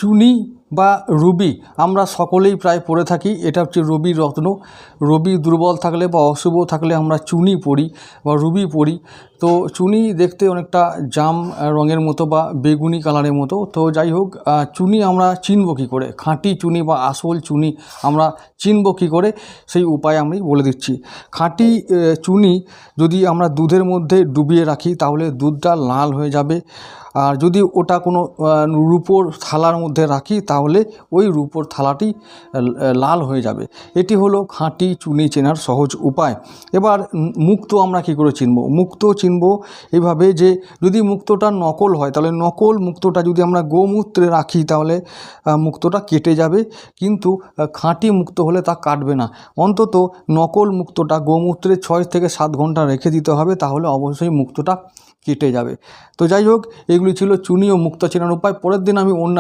চুনি বা রুবি আমরা সকলেই প্রায় পড়ে থাকি। এটা হচ্ছে রবির রত্ন। রবি দুর্বল থাকলে বা অশুভ থাকলে আমরা চুনি পড়ি বা রুবি পড়ি। তো চুনি দেখতে অনেকটা জাম রঙের মতো বা বেগুনি কালারের মতো। তো যাই হোক, চুনি আমরা চিনব কী করে, খাঁটি চুনি বা আসল চুনি আমরা চিনব কী করে, সেই উপায় আমি বলে দিচ্ছি। খাঁটি চুনি যদি আমরা দুধের মধ্যে ডুবিয়ে রাখি তাহলে দুধটা লাল হয়ে যাবে। আর যদি ওটা কোনো রূপোর থালার মধ্যে রাখি তাহলে ওই রূপোর থালাটি লাল হয়ে যাবে। এটি হলো খাঁটি চুনি চেনার সহজ উপায়। এবার মুক্তো আমরা কী করে চিনব? মুক্তো চিনব এইভাবে যে যদি মুক্তোটা নকল হয় তাহলে নকল মুক্তোটা যদি আমরা গোমূত্রে রাখি তাহলে মুক্তোটা কেটে যাবে, কিন্তু খাঁটি মুক্তো হলে তা কাটবে না। অন্তত নকল মুক্তোটা গোমূত্রে 6 থেকে 7 ঘন্টা রেখে দিতে হবে, তাহলে অবশ্যই মুক্তোটা কেটে যাবে। তো যাই হোক, এগুলি ছিল চুনি ও মুক্তো চেনার উপায়। পরের দিন আমি অন্য